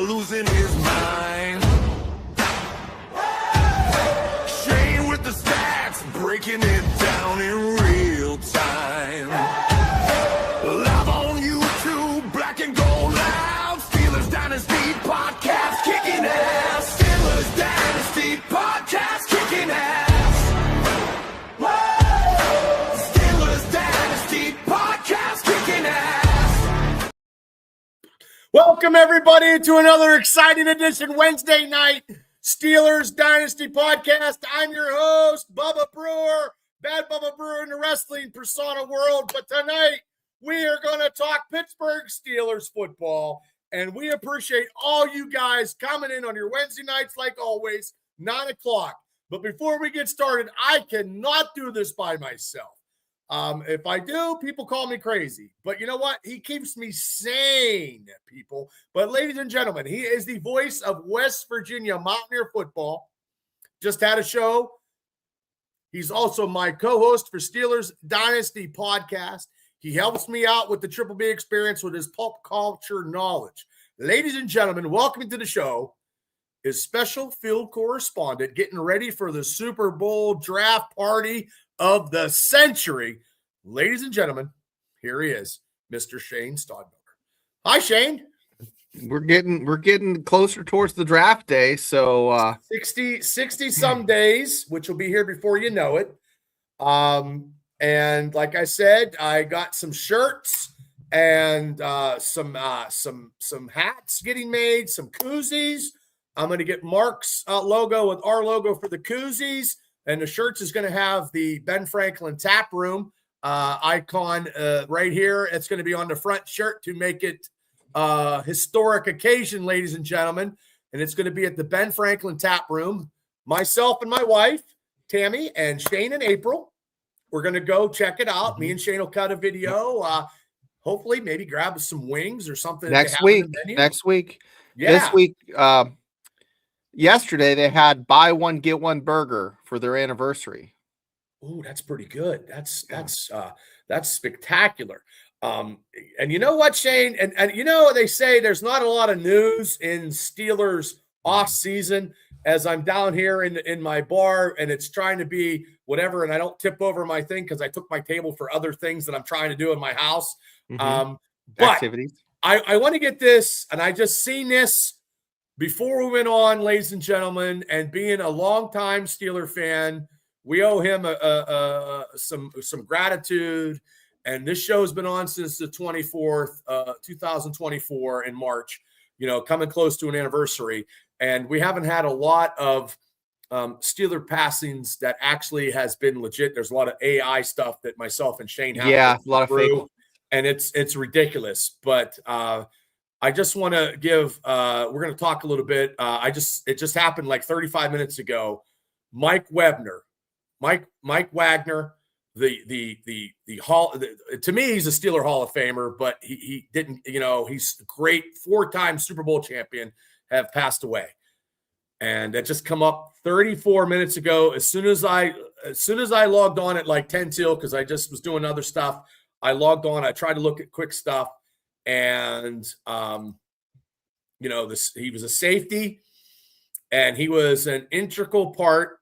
losing his mind. Shane with the stats, breaking it down in real time. Live on YouTube, black and gold loud. Steelers Dynasty podcast kicking ass. Steelers Dynasty podcast kicking ass. Steelers Dynasty podcast kicking ass. Welcome, everybody, to another exciting edition Wednesday night Steelers Dynasty podcast. I'm your host, Bubba Brewer, Bad Bubba Brewer in the wrestling persona world. But tonight, we are going to talk Pittsburgh Steelers football, and we appreciate all you guys coming in on your Wednesday nights, like always, 9 o'clock. But before we get started, I cannot do this by myself. If I do, people call me crazy. But you know what? He keeps me sane, people. But ladies and gentlemen, he is the voice of West Virginia Mountaineer football. Just had a show. He's also my co-host for Steelers Dynasty podcast. He helps me out with the Triple B experience with his pulp culture knowledge. Ladies and gentlemen, welcome to the show is special field correspondent getting ready for the Super Bowl draft party of the century. Ladies and gentlemen, here he is, Mr. Shane Stodmiller. Hi, Shane. We're getting closer towards the draft day, so 60 some days, which will be here before you know it. And like I said, I got some shirts and some hats getting made, some koozies. I'm going to get Mark's logo with our logo for the koozies, and the shirts is going to have the Ben Franklin Tap Room icon right here. It's going to be on the front shirt to make it historic occasion, ladies and gentlemen. And it's going to be at the Ben Franklin Tap Room. Myself and my wife, Tammy, and Shane and April, we're going to go check it out. Me and Shane will cut a video. Hopefully, maybe grab some wings or something. Next week. Yeah. This week, yesterday, they had buy one, get one burger for their anniversary. Ooh, that's pretty good. That's spectacular. And you know what, Shane? And you know, they say there's not a lot of news in Steelers off season as I'm down here in my bar and it's trying to be whatever. And I don't tip over my thing because I took my table for other things that I'm trying to do in my house. But Activities. I want to get this, and I just seen this before we went on, ladies and gentlemen, and being a longtime Steeler fan, we owe him some gratitude. And this show's been on since the 24th, 2024 in March, coming close to an anniversary. And we haven't had a lot of Steeler passings that actually has been legit. There's a lot of AI stuff that myself and Shane have. Yeah, a lot of fake. And it's ridiculous. But I just want to give we're going to talk a little bit. It just happened like 35 minutes ago. Mike Wagner, the Hall, to me, he's a Steeler Hall of Famer, but he didn't, he's a great 4-time Super Bowl champion, have passed away. And that just come up 34 minutes ago. As soon as I logged on at like 10 till, because I just was doing other stuff, I logged on, I tried to look at quick stuff, and he was a safety, and he was an integral part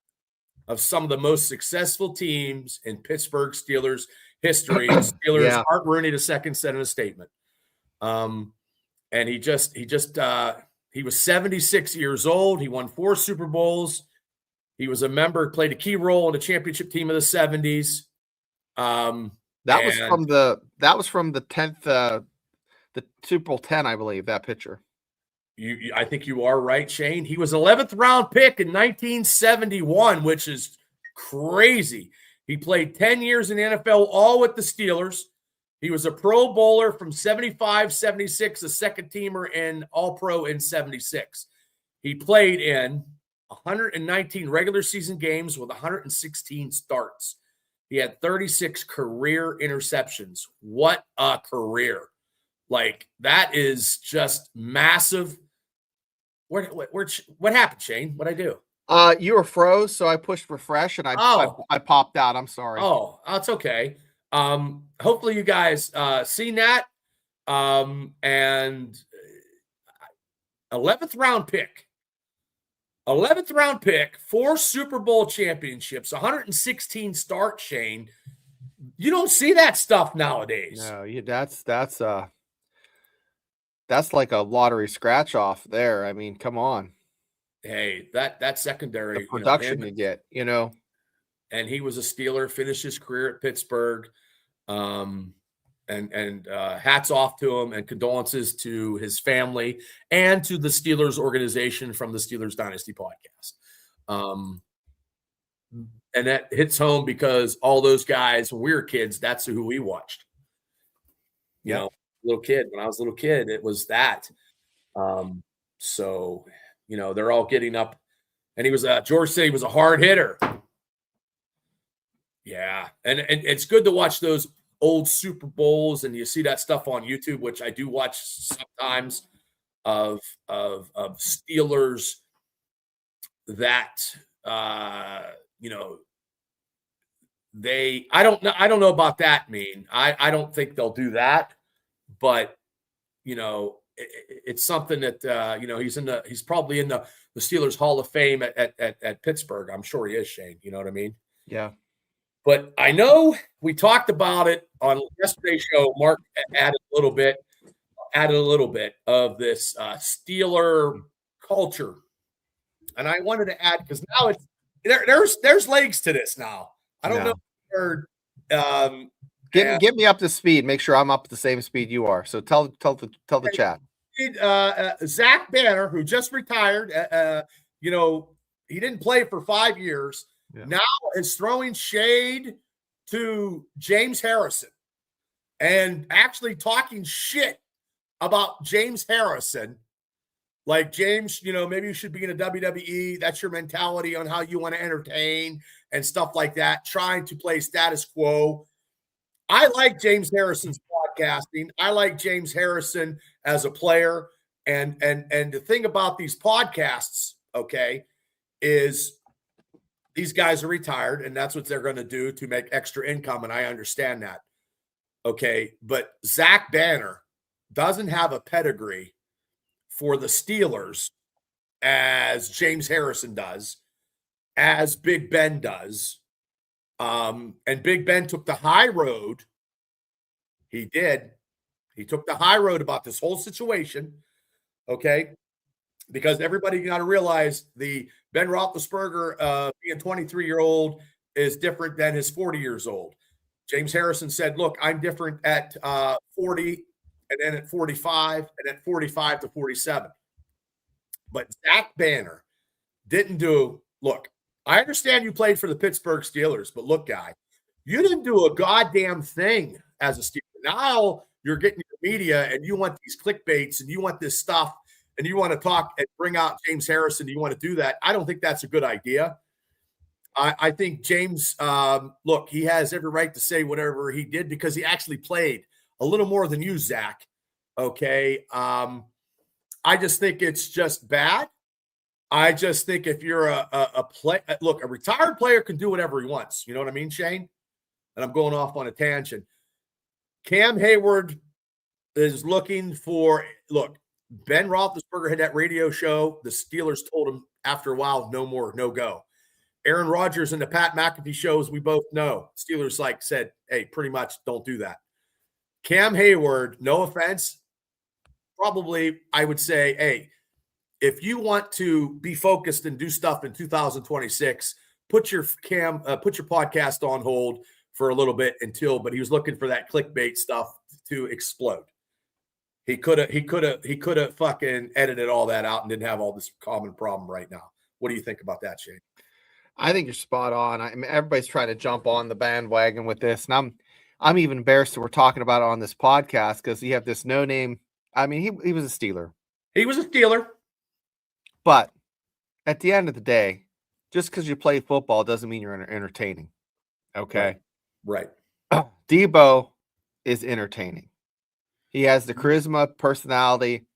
of some of the most successful teams in Pittsburgh Steelers history. Steelers, Art Rooney II said in a statement. And he was 76 years old. He won 4 Super Bowls. He was a member, played a key role in the championship team of the 70s. That was from the 10th, the Super Bowl 10, I believe, that picture. I think you are right, Shane. He was 11th round pick in 1971, which is crazy. He played 10 years in the NFL, all with the Steelers. He was a Pro Bowler from 75, 76, a second teamer and All-Pro in 76. He played in 119 regular season games with 116 starts. He had 36 career interceptions. What a career. Like, that is just massive. What happened, Shane? What'd I do? You were froze, so I pushed refresh and I popped out. I'm sorry. Oh, that's okay. Hopefully you guys seen that. And 11th round pick. 11th round pick, 4 Super Bowl championships, 116 starts, Shane. You don't see that stuff nowadays. No, that's like a lottery scratch off there. I mean, come on. Hey, that secondary, The production you get, and he was a Steeler, finished his career at Pittsburgh. And hats off to him, and condolences to his family and to the Steelers organization from the Steelers Dynasty podcast. And that hits home because all those guys, when we were kids, that's who we watched. You know, little kid. When I was a little kid, it was that. So, they're all getting up. And he was George said he was a hard hitter. Yeah. And it's good to watch those old Super Bowls, and you see that stuff on YouTube, which I do watch sometimes, of Steelers that I don't know about that mean. I don't think they'll do that, but it's something that he's probably in the Steelers Hall of Fame at Pittsburgh. I'm sure he is, Shane. You know what I mean? Yeah. But I know we talked about it on yesterday's show. Mark added a little bit of this Steeler culture, and I wanted to add, because now there's legs to this now. I don't know if you heard. Get me up to speed. Make sure I'm up to the same speed you are. So tell the chat. Zach Banner, who just retired, he didn't play for 5 years. Yeah. Now is throwing shade to James Harrison and actually talking shit about James Harrison. Like, James, maybe you should be in a WWE. That's your mentality on how you want to entertain and stuff like that, trying to play status quo. I like James Harrison's podcasting. I like James Harrison as a player. And the thing about these podcasts, okay, is these guys are retired, and that's what they're going to do to make extra income, and I understand that. Okay, but Zach Banner doesn't have a pedigree for the Steelers as James Harrison does, as Big Ben does. And Big Ben took the high road. He did. He took the high road about this whole situation, okay? Because everybody got to realize the Ben Roethlisberger being 23-year-old is different than his 40 years old. James Harrison said, look, I'm different at 40 and then at 45 and at 45 to 47. But Zach Banner didn't do – look, I understand you played for the Pittsburgh Steelers, but look, guy, you didn't do a goddamn thing as a Steeler. Now you're getting your media and you want these clickbaits and you want this stuff and you want to talk and bring out James Harrison. You want to do that. I don't think that's a good idea. I think James, look, he has every right to say whatever he did because he actually played a little more than you, Zach. Okay. I just think it's just bad. I just think if you're a retired player can do whatever he wants. You know what I mean, Shane? And I'm going off on a tangent. Cam Hayward is looking for – look, Ben Roethlisberger had that radio show. The Steelers told him after a while, no more, no go. Aaron Rodgers and the Pat McAfee shows, we both know. Steelers said, hey, pretty much don't do that. Cam Hayward, no offense, probably I would say, hey, if you want to be focused and do stuff in 2026, put your podcast on hold for a little bit but he was looking for that clickbait stuff to explode. He could have fucking edited all that out and didn't have all this common problem right now. What do you think about that, Shane? I think you're spot on. I mean, everybody's trying to jump on the bandwagon with this, and I'm even embarrassed that we're talking about it on this podcast because you have this no name. I mean, he was a Steeler. He was a Steeler. But at the end of the day, just because you play football doesn't mean you're entertaining. Okay? Right. Debo is entertaining. He has the charisma, personality.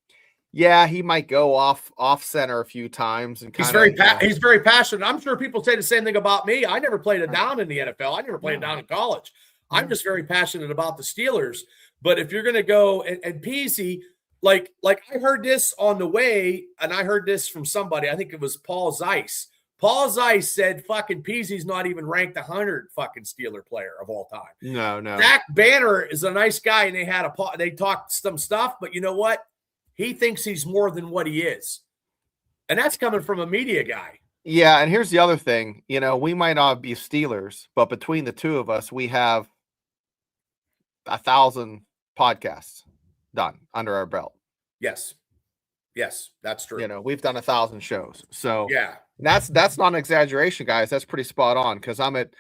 Yeah, he might go off center a few times. And he's very passionate. I'm sure people say the same thing about me. I never played it down in the NFL. I never played it down in college. I'm just very passionate about the Steelers. But if you're going to go and Peasy, like I heard this on the way, and I heard this from somebody. I think it was Paul Zeiss. Paul Zeiss said fucking Peasy's not even ranked 100 fucking Steeler player of all time. No. Zach Banner is a nice guy, and they talked some stuff, but you know what? He thinks he's more than what he is. And that's coming from a media guy. Yeah, and here's the other thing. You know, we might not be Steelers, but between the two of us, we have 1,000 podcasts done under our belt. Yes, that's true. You know, we've done 1,000 shows. So yeah, that's not an exaggeration, guys. That's pretty spot on, because I'm at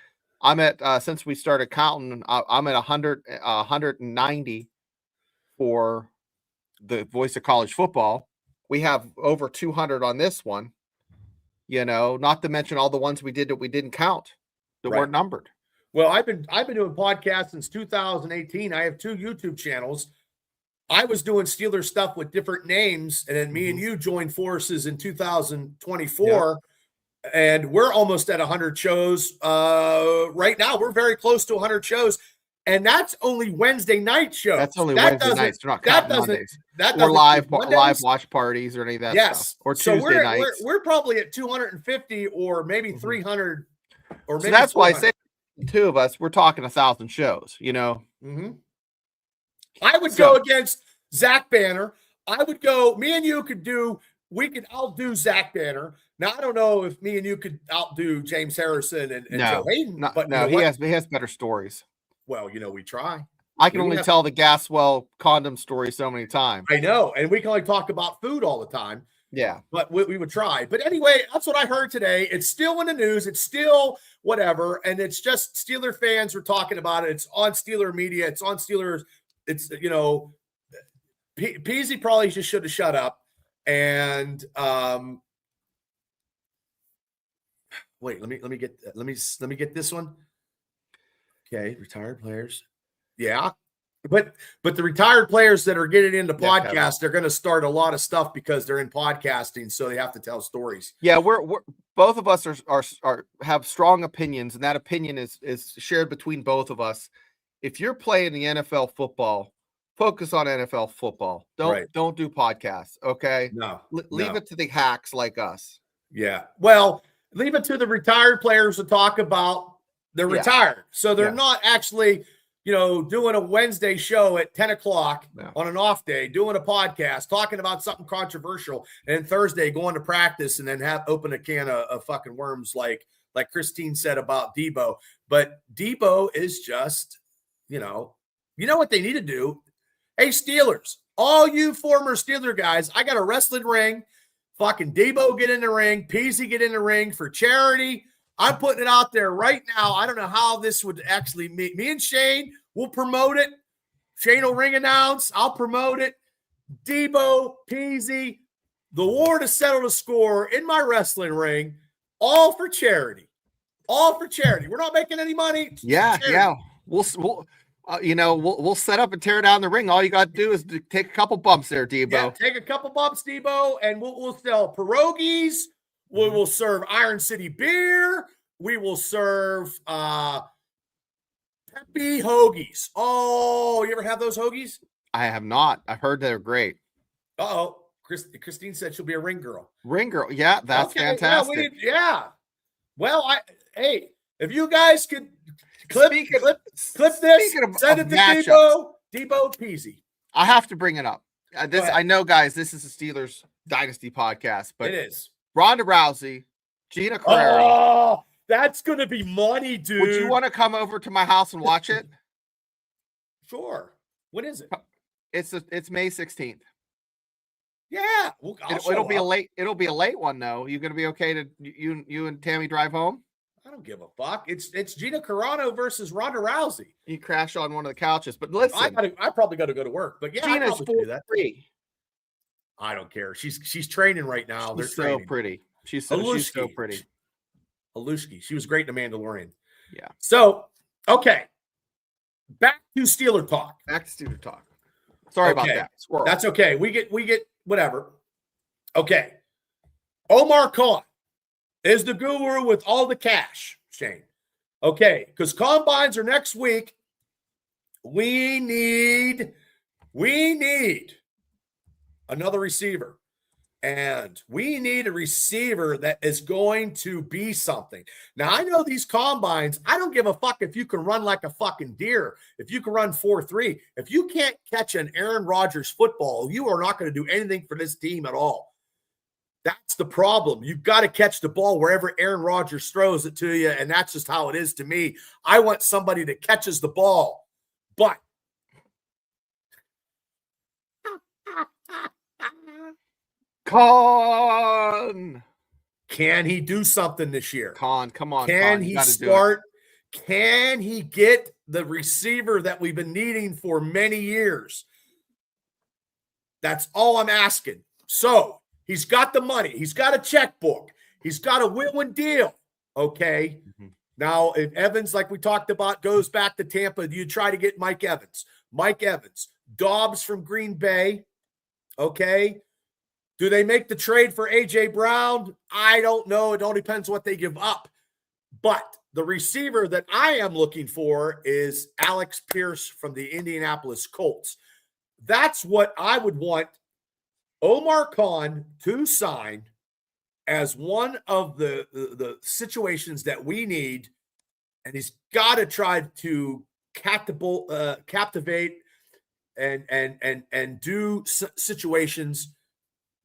since we started counting, I'm at 190 for the Voice of College Football. We have over 200 on this one. You know, not to mention all the ones we did that we didn't count that weren't numbered. Well, I've been doing podcasts since 2018. I have 2 YouTube channels. I was doing Steeler stuff with different names, and then me and you joined forces in 2024, and we're almost at 100 shows right now. We're very close to 100 shows, and that's only Wednesday night shows. That's only Wednesday nights. They're not counting Mondays. Or live watch parties or any of that stuff. Or Tuesday nights. We're probably at 250 or maybe 300. Or maybe so that's 400. why I say the two of us, we're talking 1,000 shows, you know. I would go against Zach Banner. I would go, me and you could outdo Zach Banner. Now, I don't know if me and you could outdo James Harrison and Joe Hayden. But he has better stories. Well, you know, we try. I can only tell the Gaswell condom story so many times. I know. And we can only talk about food all the time. Yeah. But we would try. But anyway, that's what I heard today. It's still in the news. It's still whatever. And it's just Steeler fans were talking about it. It's on Steeler media. It's on Steelers. It's, you know, Peasy probably just should have shut up. And wait, let me get this one. Okay, retired players. Yeah. But the retired players that are getting into podcasts, they're going to start a lot of stuff because they're in podcasting, so they have to tell stories. Yeah, we're both of us are have strong opinions, and that opinion is shared between both of us. If you're playing the NFL football, focus on NFL football. Don't do podcasts, okay? No. Leave it to the hacks like us. Yeah. Well, leave it to the retired players to talk about they're retired. So they're not actually, you know, doing a Wednesday show at 10 o'clock on an off day, doing a podcast, talking about something controversial, and Thursday going to practice and then open a can of fucking worms like Christine said about Debo. But Debo is just, you know what they need to do? Hey, Steelers, all you former Steeler guys, I got a wrestling ring. Fucking Debo get in the ring. Peasy get in the ring for charity. I'm putting it out there right now. I don't know how this would actually meet. Me and Shane will promote it. Shane will ring announce. I'll promote it. Debo, Peasy, the war to settle the score in my wrestling ring, all for charity. All for charity. We're not making any money. Yeah. We'll set up and tear down the ring. All you got to do is take a couple bumps there, Debo. Yeah, take a couple bumps, Debo, and we'll sell pierogies. We will serve Iron City beer. We will serve Peppy hoagies. Oh, you ever have those hoagies? I have not. I've heard they're great. Uh-oh. Christine said she'll be a ring girl. Ring girl. Yeah, that's fantastic. Well, hey, if you guys could clip this, send it to Debo Peasy. I have to bring it up. I know, guys, this is a Steelers Dynasty podcast, but it is. Ronda Rousey, Gina Carrera. Oh, that's going to be money, dude. Would you want to come over to my house and watch it? Sure. When is it? It's May 16th. Yeah. Well, it'll be a late one though. You going to be okay to you and Tammy drive home? I don't give a fuck. It's Gina Carano versus Ronda Rousey. You crash on one of the couches, but listen, I probably got to go to work. But yeah, Gina's 43. I don't care. She's training right now. She's so pretty. She's so pretty. Alushki. She was great in The Mandalorian. Yeah. So, okay. Back to Steeler talk. Sorry about that. Squirrel. That's okay. We get whatever. Okay. Omar Khan is the guru with all the cash, Shane. Okay. Because combines are next week. We need another receiver. And we need a receiver that is going to be something. Now, I know these combines, I don't give a fuck if you can run like a fucking deer, if you can run 4.3. If you can't catch an Aaron Rodgers football, you are not going to do anything for this team at all. That's the problem. You've got to catch the ball wherever Aaron Rodgers throws it to you, and that's just how it is to me. I want somebody that catches the ball. But Khan. can he do something this year? Khan, come on. Can Khan, he start? Can he get the receiver that we've been needing for many years? That's all I'm asking. So he's got the money. He's got a checkbook. He's got a will and deal. Okay. Mm-hmm. Now, if Evans, like we talked about, goes back to Tampa, you try to get Mike Evans. Dobbs from Green Bay. Okay. Do they make the trade for A.J. Brown? I don't know. It all depends what they give up. But the receiver that I am looking for is Alex Pierce from the Indianapolis Colts. That's what I would want Omar Khan to sign as one of the situations that we need. And he's got to try to captivate and do situations.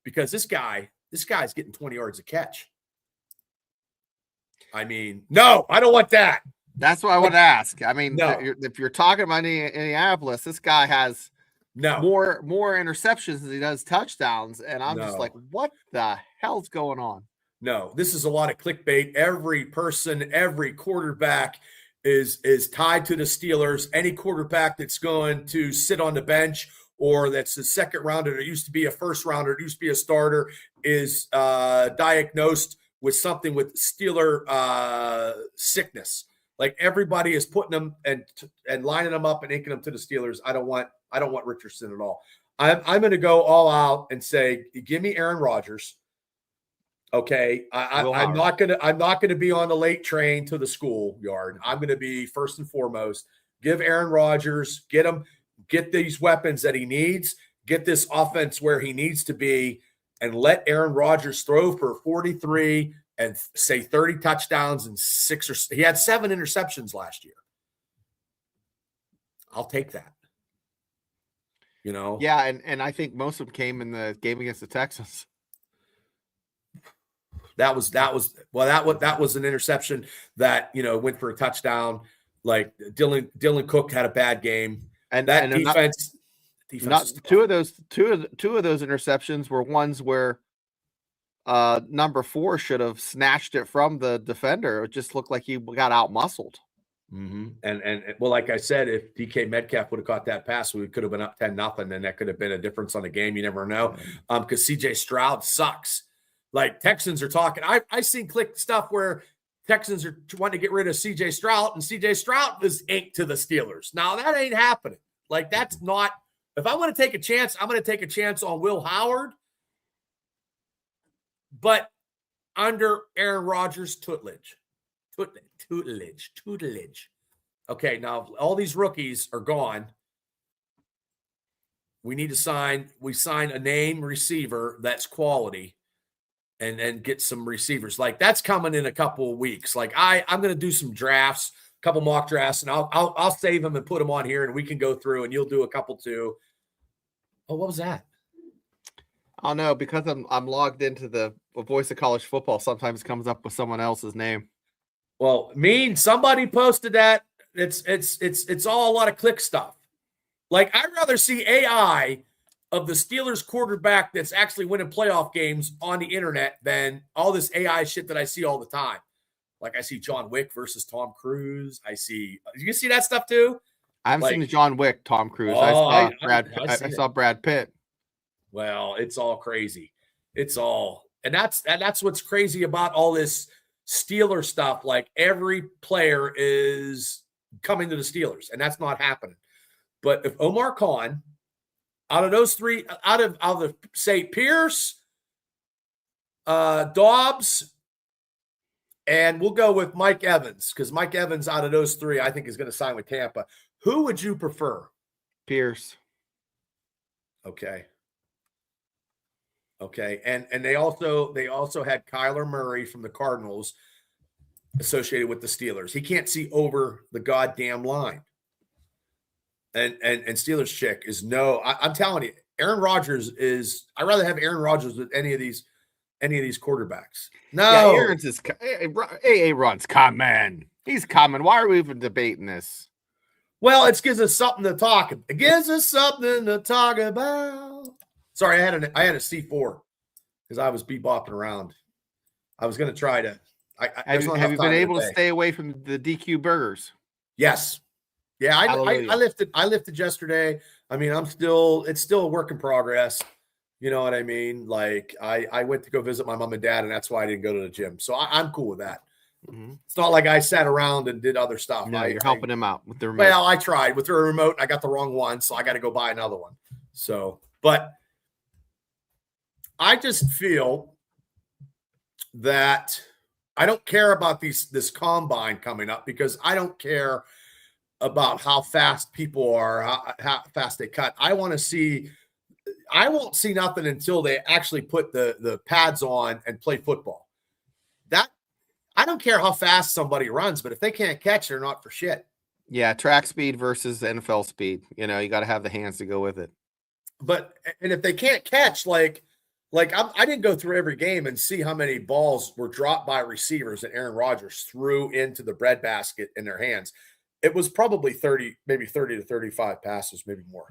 Because this guy's getting 20 yards a catch. I mean, no, I don't want that. That's what I would ask. I mean, no. if you're talking about Indianapolis, this guy has more interceptions than he does touchdowns. And I'm just like, what the hell's going on? No, this is a lot of clickbait. Every person, every quarterback is tied to the Steelers. Any quarterback that's going to sit on the bench or that's a second rounder, it used to be a first rounder, it used to be a starter, is diagnosed with something with Steeler sickness. Like everybody is putting them and lining them up and inking them to the Steelers. I don't want Richardson at all. I'm going to go all out and say, give me Aaron Rodgers. Okay, I'm not gonna be on the late train to the schoolyard. I'm gonna be first and foremost. Give Aaron Rodgers, get these weapons that he needs, get this offense where he needs to be, and let Aaron Rodgers throw for 43 and say 30 touchdowns and he had 7 interceptions last year. I'll take that. You know? Yeah, and I think most of them came in the game against the Texans. That was an interception that, went for a touchdown. Like Dylan Cook had a bad game. And that defense two of those interceptions were ones where number 4 should have snatched it from the defender. It just looked like he got out muscled. Mm-hmm. And well, like I said, if DK Metcalf would have caught that pass, we could have been up 10-0, and that could have been a difference on the game. You never know. Because CJ Stroud sucks. Like Texans are talking. I seen click stuff where Texans are wanting to get rid of CJ Stroud, and CJ Stroud was inked to the Steelers. Now that ain't happening. Like that's not. If I want to take a chance, I'm going to take a chance on Will Howard, but under Aaron Rodgers' tutelage. Okay, now all these rookies are gone. We need to sign a name receiver that's quality. And get some receivers. Like that's coming in a couple of weeks. Like I'm going to do some drafts, a couple mock drafts, and I'll save them and put them on here, and we can go through, and you'll do a couple too. Oh, what was that? Oh no, because I'm logged into the Voice of College Football. Sometimes it comes up with someone else's name. Well, somebody posted that. It's all a lot of click stuff. Like I'd rather see AI of the Steelers quarterback that's actually winning playoff games on the internet than all this AI shit that I see all the time. Like I see John Wick versus Tom Cruise. You see that stuff too? I haven't seen John Wick, Tom Cruise. I saw Brad Pitt. Well, it's all crazy. It's all, and that's what's crazy about all this Steeler stuff. Like every player is coming to the Steelers, and that's not happening. But if Omar Khan, out of those three, out of say Pierce, Dobbs, and we'll go with Mike Evans, because Mike Evans out of those three, I think is going to sign with Tampa. Who would you prefer? Pierce. Okay. Okay, and they also had Kyler Murray from the Cardinals associated with the Steelers. He can't see over the goddamn line. And Steelers chick is no. I'm telling you, Aaron Rodgers is. I'd rather have Aaron Rodgers with any of these quarterbacks. No, Yeah, Aaron's is Aaron's coming. He's coming. Why are we even debating this? Well, it gives us something to talk. It gives us something to talk about. Sorry, I had a C4 because I was bebopping around. I was going to try to. Have you been able to stay away from the DQ burgers? Yes. Yeah, I lifted yesterday. I mean, it's still a work in progress. You know what I mean? Like I went to go visit my mom and dad, and that's why I didn't go to the gym. So I'm cool with that. Mm-hmm. It's not like I sat around and did other stuff. No, you're helping him out with the remote. Well, I tried with the remote. I got the wrong one, so I got to go buy another one. So, but I just feel that I don't care about this combine coming up because I don't care about how fast people are, how fast they cut. I won't see nothing until they actually put the pads on and play football. That I don't care how fast somebody runs, but if they can't catch, they're not for shit. Yeah, track speed versus NFL speed. You know, you got to have the hands to go with it. And if they can't catch, like I didn't go through every game and see how many balls were dropped by receivers that Aaron Rodgers threw into the breadbasket in their hands. It was probably 30 to 35 passes, maybe more.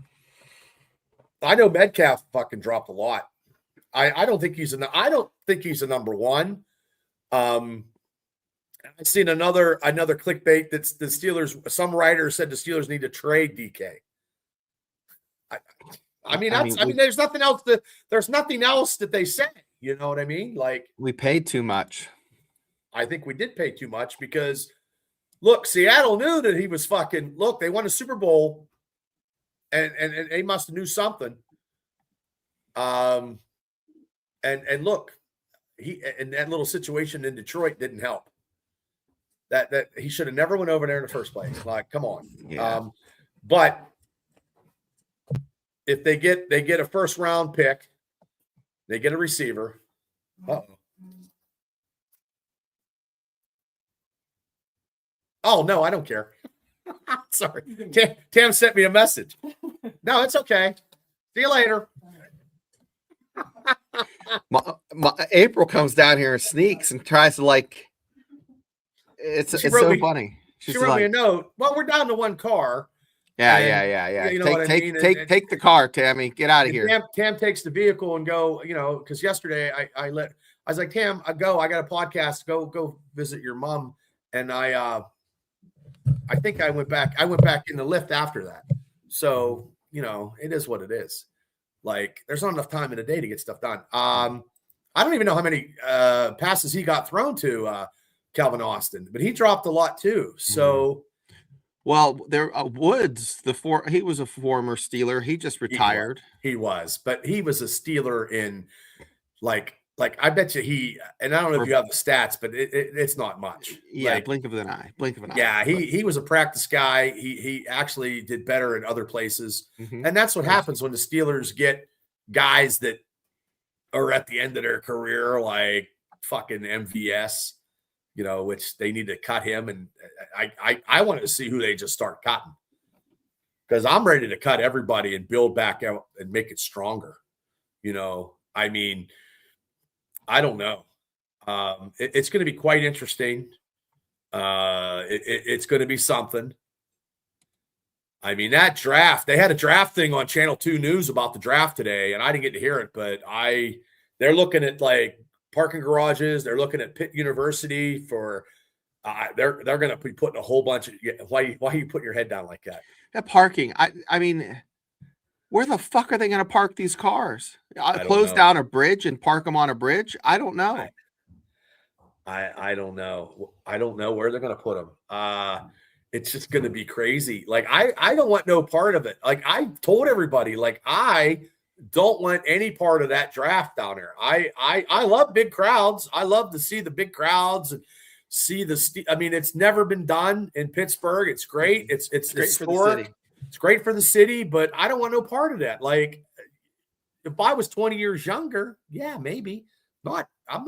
I know Metcalf fucking dropped a lot. I don't think he's a number one. I've seen another clickbait that's the Steelers. Some writer said the Steelers need to trade DK. I mean, there's nothing else that they say. You know what I mean? Like we paid too much. I think we did pay too much because look, Seattle knew that he was fucking. Look, they won a Super Bowl, and they must have knew something. And look, that little situation in Detroit didn't help. That he should have never went over there in the first place. Like, come on. Yeah. But if they get a first round pick, they get a receiver. Uh-oh. Oh, no, I don't care. Sorry. Tam sent me a message. No, it's okay. See you later. April comes down here and sneaks and tries to it's so funny. She wrote me a note. Well, we're down to one car. Yeah. You know what I mean? Take the car, Tammy. Get out of here. Tam takes the vehicle and go, because yesterday I was like, Tam, I got a podcast. Go visit your mom. And I think I went back in the lift after that. So, it is what it is. Like, there's not enough time in a day to get stuff done. I don't even know how many passes he got thrown to Calvin Austin, but he dropped a lot too. So, well, there Woods, he was a former Steeler. He just retired. He was, but he was a Steeler in like I bet you and I don't know if you have the stats, but it's not much. Yeah, blink of an eye. Yeah, he was a practice guy. He actually did better in other places, and that's what happens when the Steelers get guys that are at the end of their career, like fucking MVS, which they need to cut him. And I wanted to see who they just start cutting because I'm ready to cut everybody and build back out and make it stronger. I mean. I don't know. It's going to be quite interesting. It's going to be something. I mean, that draft, they had a draft thing on Channel 2 News about the draft today, and I didn't get to hear it, but they're looking at like parking garages. They're looking at Pitt University for they're going to be putting a whole bunch of why you put your head down like that? That parking. I mean, where the fuck are they going to park these cars? Close down a bridge and park them on a bridge? I don't know. I don't know. I don't know where they're going to put them. It's just going to be crazy. Like, I don't want no part of it. Like, I told everybody, like, I don't want any part of that draft down there. I love big crowds. I love to see the big crowds and see I mean, it's never been done in Pittsburgh. It's great. It's great for the city. It's great for the city, but I don't want no part of that. Like, if I was 20 years younger, yeah, maybe. I'm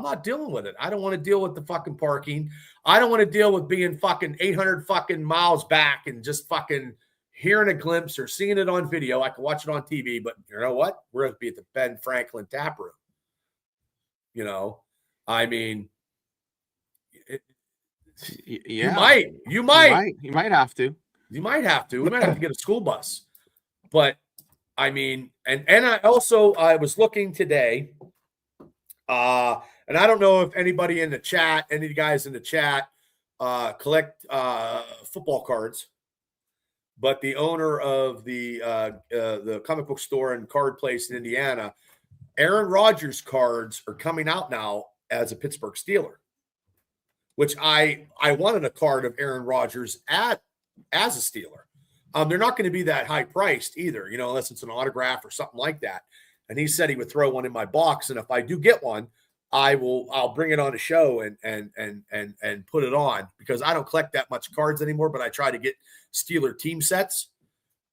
not dealing with it. I don't want to deal with the fucking parking. I don't want to deal with being fucking 800 fucking miles back and just fucking hearing a glimpse or seeing it on video. I can watch it on TV, but you know what? We're going to be at the Ben Franklin Tap Room. You know, I mean, you might have to. You might have to. We might have to get a school bus. But I mean, and I was looking today, and I don't know if anybody in the chat, any of you guys in the chat, collect football cards. But the owner of the comic book store and card place in Indiana, Aaron Rodgers cards are coming out now as a Pittsburgh Steeler, which I wanted a card of Aaron Rodgers as a Steeler. They're not going to be that high priced either, you know, unless it's an autograph or something like that. And he said he would throw one in my box, and if I do get one, I'll bring it on a show and put it on, because I don't collect that much cards anymore, but I try to get Steeler team sets.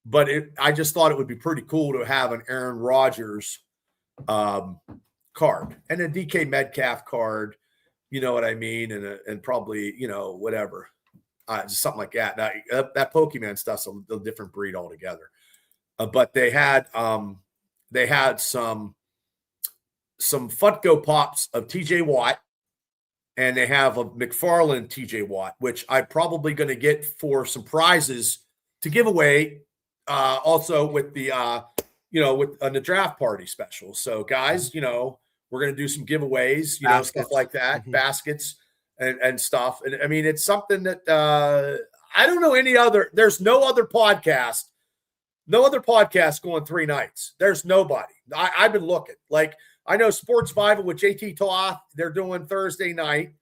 But I just thought it would be pretty cool to have an Aaron Rodgers card and a DK Metcalf card, you know what I mean, and probably, you know, whatever, just something like that. Now, that Pokemon stuff's a different breed altogether. But they had some Funko Pops of TJ Watt, and they have a McFarlane TJ Watt, which I'm probably going to get for some prizes to give away, also with the with the draft party special. So guys, you know, we're going to do some giveaways, you know, stuff like that, baskets and stuff. And I mean, it's something that I don't know there's no other podcast going 3 nights. There's nobody. I've been looking. Like, I know Sports Bible with JT Toth, they're doing Thursday night,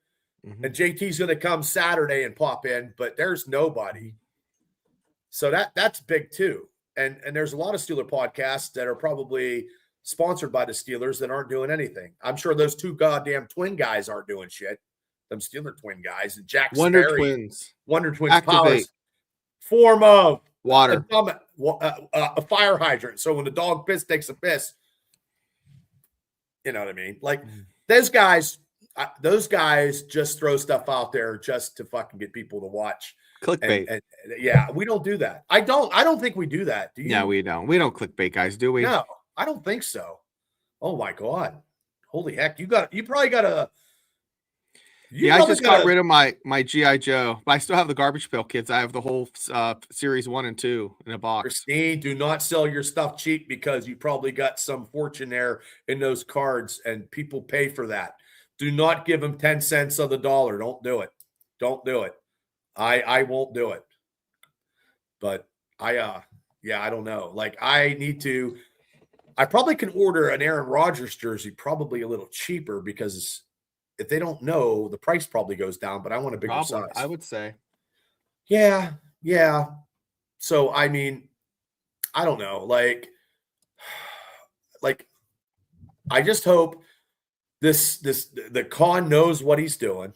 and JT's going to come Saturday and pop in, but there's nobody. So that's big too. And there's a lot of Steeler podcasts that are probably sponsored by the Steelers that aren't doing anything. I'm sure those 2 goddamn twin guys aren't doing shit. Them Steeler twin guys, and Jack Wonder Sperry, Twins. Wonder Twins powers form of water, a fire hydrant. So when the dog takes a piss, you know what I mean? Like, those guys just throw stuff out there just to fucking get people to watch. Clickbait. And yeah, we don't do that. I don't think we do that. Do you? Yeah, we don't. We don't clickbait, guys, do we? No, I don't think so. Oh my God. Holy heck. You probably got a. I just got rid of my G.I. Joe, but I still have the Garbage Pail Kids. I have the whole series 1 and 2 in a box. Christine, do not sell your stuff cheap, because you probably got some fortune there in those cards, and people pay for that. Do not give them 10 cents on the dollar. Don't do it. Don't do it. I won't do it. But I don't know. Like, I probably can order an Aaron Rodgers jersey probably a little cheaper, because if they don't know, the price probably goes down, but I want a bigger size. I would say. Yeah. So, I mean, I don't know. Like I just hope the Khan knows what he's doing.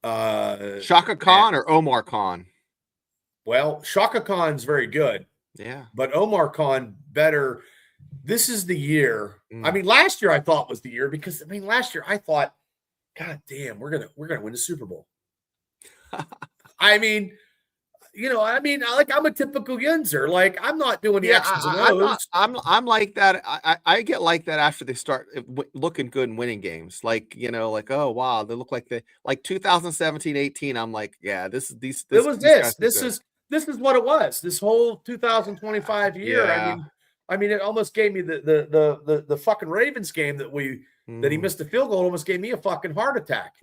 Shaka Khan or Omar Khan? Well, Shaka Khan's very good. Yeah. But Omar Khan better. This is the year. I mean, last year I thought was the year, because last year I thought, God damn, we're gonna win the Super Bowl. I mean, like, I'm a typical Yinzer. Like, I'm not doing the X's and O's. I'm like that. I get like that after they start looking good and winning games. Like, you know, like, oh wow, they look like 2017-18. I'm like, yeah, this is what it was. This whole 2025 year. Yeah. I mean, it almost gave me the fucking Ravens game that he missed the field goal. Almost gave me a fucking heart attack.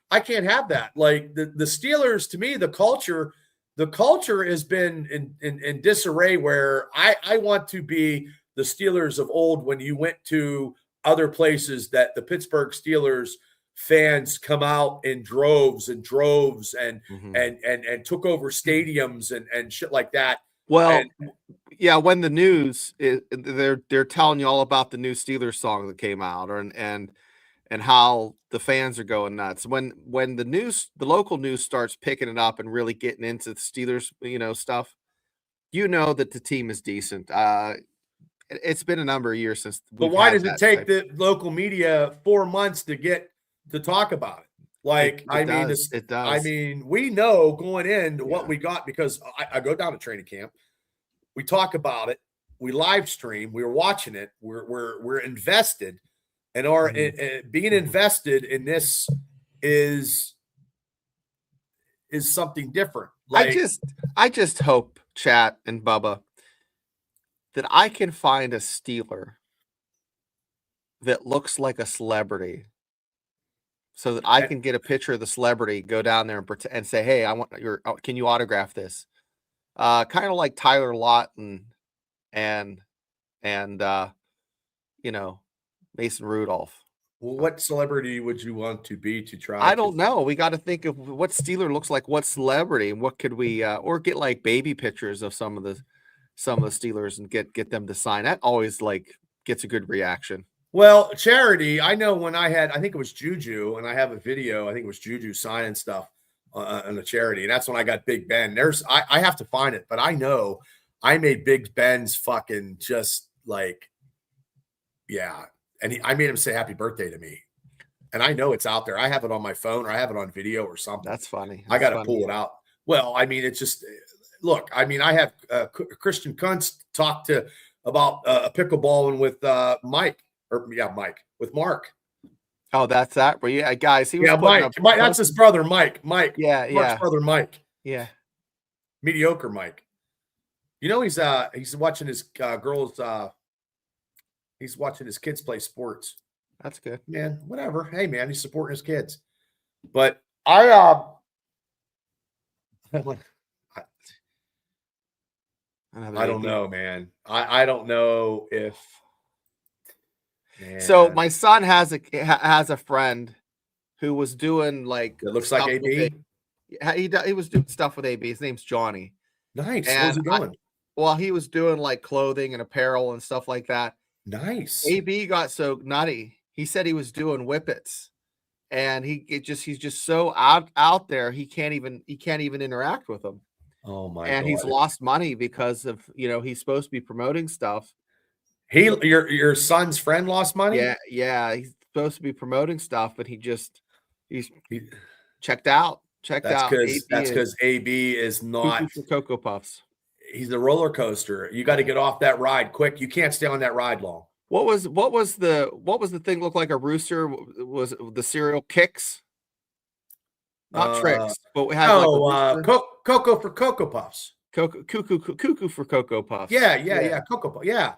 I can't have that. Like, the Steelers, to me, the culture has been in disarray, where I want to be the Steelers of old, when you went to other places that the Pittsburgh Steelers fans come out in droves and took over stadiums and shit like that. Well, yeah, when the news they're telling you all about the new Steelers song that came out, and how the fans are going nuts. When the local news starts picking it up and really getting into the Steelers, you know, stuff, You know that the team is decent. It's been a number of years since. But why does it take the local media 4 months to talk about it? Like, It does. I mean, we know going into what we got because I go down to training camp. We talk about it. We live stream. We're watching it. We're invested, and our being invested in this is something different. Like, I just hope, Chat and Bubba, that I can find a Steeler that looks like a celebrity, so that I can get a picture of the celebrity, go down there and say, "Hey, I want can you autograph this?" Kind of like Tyler Lawton and Mason Rudolph. well, what celebrity would you want to be to try? I don't know. We got to think of what Steeler looks like, what celebrity, and what could we or get like baby pictures of some of the Steelers and get them to sign. That always gets a good reaction. Well, charity, I know when I think it was Juju, and I have a video, I think it was Juju signing stuff on a charity, and that's when I got Big Ben. I have to find it, but I know I made Big Ben's fucking just and I made him say happy birthday to me. And I know it's out there. I have it on my phone or I have it on video or something. That's funny. I got to pull it out. Well, I mean, it's just, look, I mean, I have Christian Kuntz talked about a pickleballing with Mike, with Mark. Oh, that's that. Well, yeah, guys. He was Mike. That's his brother, Mike. Yeah, Mark's brother, Mike. Yeah. Mediocre Mike. You know, he's watching his girls. He's watching his kids play sports. That's good, man. Whatever. Hey, man, he's supporting his kids. But I don't know, man. I don't know if. Man. So my son has a friend who was doing it looks like AB. He was doing stuff with AB. His name's Johnny. Nice. What's he doing? He was doing clothing and apparel and stuff like that. Nice. AB got so nutty. He said he was doing whippets, and he's just so out there. He can't even interact with them. Oh my! And God. He's lost money because of he's supposed to be promoting stuff. Your son's friend lost money. Yeah. He's supposed to be promoting stuff, but he's checked out. That's because AB is not for Cocoa Puffs. He's a roller coaster. You got to get off that ride quick. You can't stay on that ride long. What was the thing look like a rooster? Was the cereal Kicks? Not Tricks, but we had Cocoa for Cocoa Puffs. Cuckoo for Cocoa Puffs. Yeah, Cocoa Puffs. Yeah.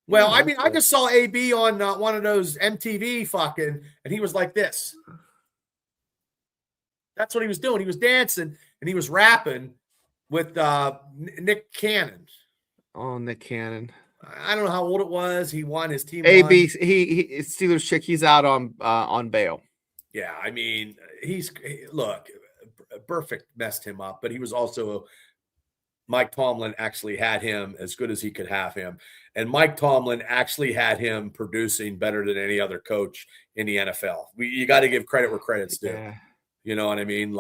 Well, I mean, I just saw AB on one of those MTV fucking, and he was like this. That's what he was doing. He was dancing and he was rapping with Nick Cannon. Oh, Nick Cannon. I don't know how old it was. He won his team. AB, he Steelers chick. He's out on bail. Yeah, I mean, Perfect messed him up, but he was also Mike Tomlin actually had him as good as he could have him, and Mike Tomlin actually had him producing better than any other coach in the NFL. You got to give credit where credit's due. Yeah. You know what I mean?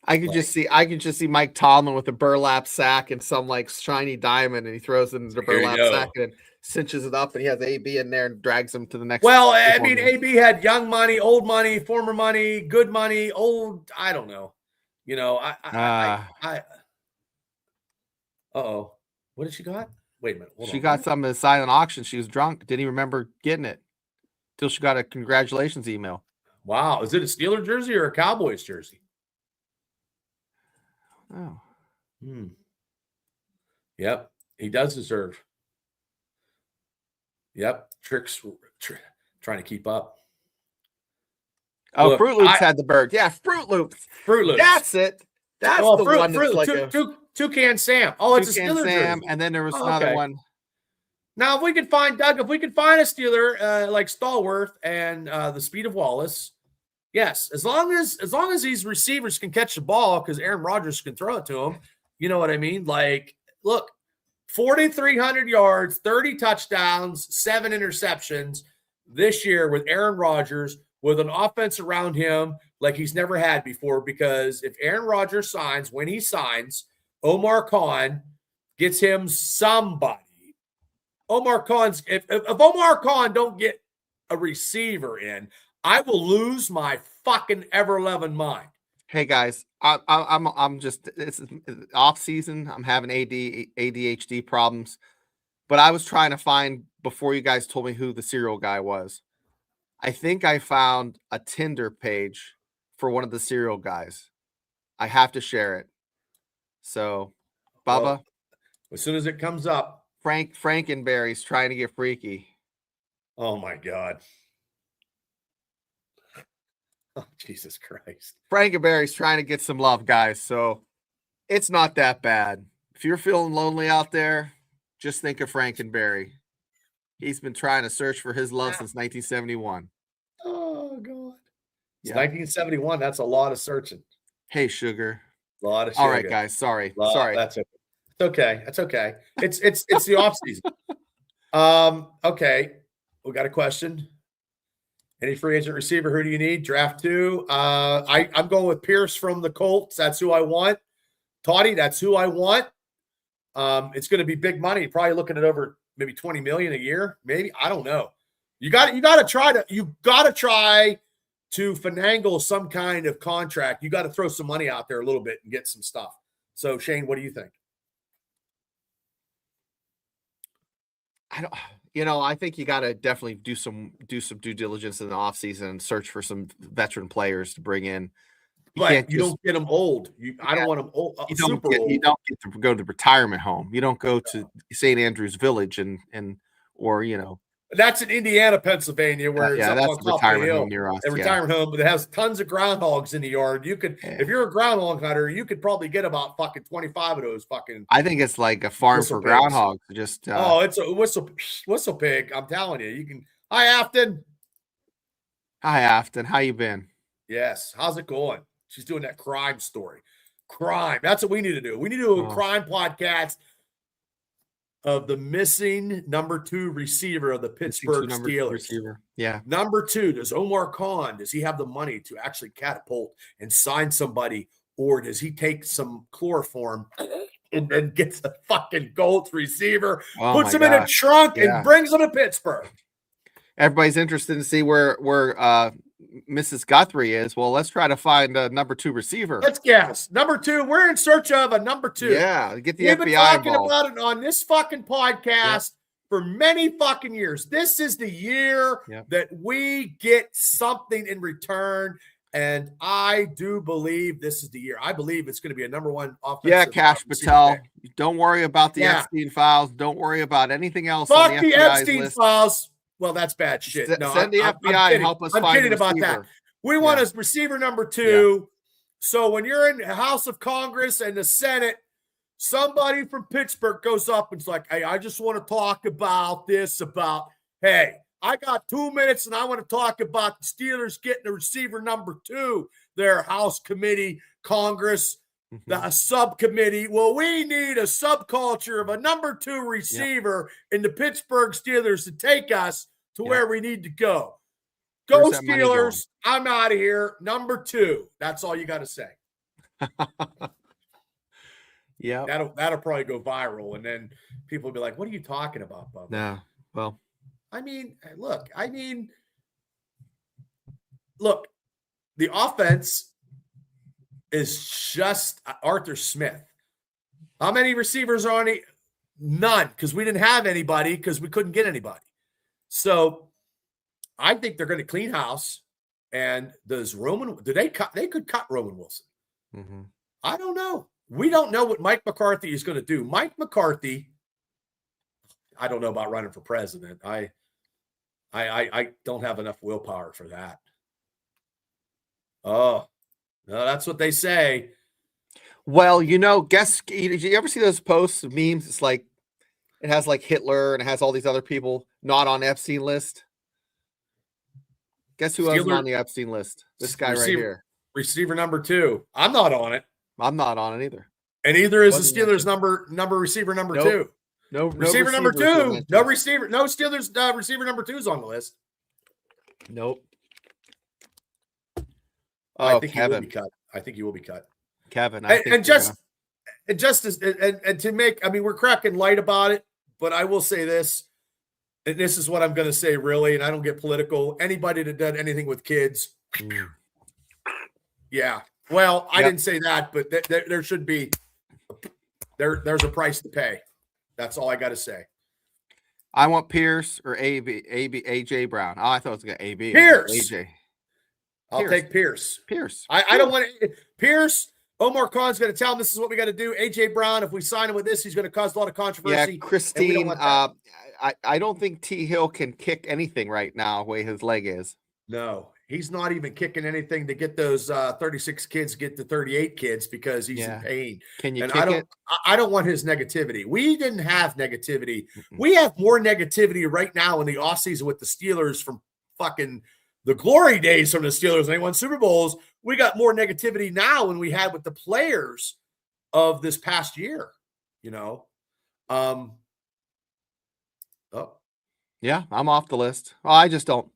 I could just see Mike Tomlin with a burlap sack and some shiny diamond, and he throws it into the burlap sack and cinches it up, and he has AB in there and drags him to the next. Well, I mean, AB had young money, old money, former money, good money, old. I don't know. You know, uh-oh. What did she got? Wait a minute. She got something at a silent auction. She was drunk. Didn't even remember getting it till she got a congratulations email. Wow. Is it a Steeler jersey or a Cowboys jersey? Oh. Yep. He does deserve. Yep. Tricks trying to keep up. Oh, Fruit Loops had the bird. Yeah, Fruit Loops. That's it. That's the one that's Toucan Sam. Oh, it's a Steeler Sam, jersey. and then there was another one. Now, if we could find a Steeler like Stallworth and the speed of Wallace, yes, as long as these receivers can catch the ball, because Aaron Rodgers can throw it to them, you know what I mean? Look, 4,300 yards, 30 touchdowns, 7 interceptions this year with Aaron Rodgers, with an offense around him like he's never had before. Because if Aaron Rodgers signs, when he signs, Omar Khan gets him somebody. Omar Khan's if Omar Khan don't get a receiver in, I will lose my fucking ever-loving mind. Hey guys, I'm just, it's off season. I'm having ADHD problems, but I was trying to find before you guys told me who the cereal guy was. I think I found a Tinder page for one of the cereal guys. I have to share it. So, Bubba, Well, as soon as it comes up. Frankenberry's trying to get freaky. Oh my God. Oh, Jesus Christ. Frankenberry's trying to get some love, guys. So it's not that bad. If you're feeling lonely out there, just think of Frankenberry. He's been trying to search for his love since 1971. Oh God. It's Yeah. 1971. That's a lot of searching. Hey, sugar. A lot of sugar. All right, guys. Sorry. That's okay. It's okay. It's okay. It's the off season. Okay. We got a question. Any free agent receiver? Who do you need? Draft 2. I'm going with Pierce from the Colts. That's who I want. Toddy, that's who I want. It's going to be big money. Probably looking at over maybe $20 million a year. Maybe, I don't know. You got to try to finagle some kind of contract. You got to throw some money out there a little bit and get some stuff. So Shane, what do you think? I think you got to definitely do some due diligence in the offseason and search for some veteran players to bring in. But you don't get them old. I don't want them old. You don't get to go to the retirement home. You don't go to St. Andrews Village or That's in Indiana, Pennsylvania, where it's up that's on the top retirement of the home near us. A retirement home, but it has tons of groundhogs in the yard. You could, if you're a groundhog hunter, you could probably get about fucking 25 of those fucking. I think it's like a farm for groundhogs. Just it's a whistle pig. I'm telling you, you can. Hi, Afton. Hi, Afton. How you been? Yes. How's it going? She's doing that crime story. Crime. That's what we need to do. We need to do a crime podcast of the missing number 2 receiver of the Pittsburgh Steelers. Yeah. Number 2, does Omar Khan, does he have the money to actually catapult and sign somebody, or does he take some chloroform and then gets a fucking Colts receiver, puts him in a trunk and brings him to Pittsburgh? Everybody's interested to see where Mrs. Guthrie is. Well, let's try to find a number 2 receiver. Let's guess. Number 2. We're in search of a number 2. Yeah, get the We've FBI been talking involved. about it on this fucking podcast for many fucking years. This is the year that we get something in return, and I do believe this is the year. I believe it's going to be a number 1 offensive. Yeah, Cash Patel. Don't worry about the Epstein files. Don't worry about anything else. Fuck on the Epstein list. files. Well, that's bad shit. No, send the FBI and help us find I'm kidding about that. We want a receiver number 2. So when you're in the House of Congress and the Senate, somebody from Pittsburgh goes up and's like, hey, I just want to talk about this, hey, I got 2 minutes and I want to talk about the Steelers getting a receiver number 2. Their House committee, Congress, the subcommittee. Well, we need a subculture of a number 2 receiver in the Pittsburgh Steelers to take us to where we need to go. Go Steelers. I'm out of here. Number 2. That's all you got to say. Yeah. That'll probably go viral. And then people will be like, what are you talking about, Bubba? No. Well, look, the offense is just Arthur Smith. How many receivers are on it? None, because we didn't have anybody because we couldn't get anybody. So I think they're going to clean house. And they could cut Roman Wilson. Mm-hmm. I don't know. We don't know what Mike McCarthy is going to do. Mike McCarthy, I don't know about running for president. I don't have enough willpower for that. Oh, no, that's what they say. Well, did you ever see those posts, memes? It's like, it has like Hitler and it has all these other people not on Epstein list. Guess who wasn't on the Epstein list? This guy right here. Receiver number 2. I'm not on it. I'm not on it either. And either is the Steelers receiver number 2. No receiver number 2. No Steelers receiver number 2 is on the list. Nope. I think he will be cut. I think he will be cut. Kevin. And just as and to make, I mean, we're cracking light about it, but I will say this, and this is what I'm going to say, really, and I don't get political. Anybody that done anything with kids, yeah. Well, I didn't say that, but there should be there's a price to pay. That's all I got to say. I want Pierce or AJ Brown. Oh, I thought it was going to AB. Pierce. AJ. I'll take Pierce. Pierce. I don't want Pierce. Omar Khan's going to tell him this is what we got to do. AJ Brown, if we sign him with this, he's going to cause a lot of controversy. Yeah, Christine. I don't think T. Hill can kick anything right now, the way his leg is. No, he's not even kicking anything to get those 36 kids get to 38 kids because he's in pain. Can you? And kick it? I don't want his negativity. We didn't have negativity. We have more negativity right now in the offseason with the Steelers from fucking the glory days from the Steelers. They won Super Bowls. We got more negativity now than we had with the players of this past year. You know. Yeah, I'm off the list. Well, I just don't.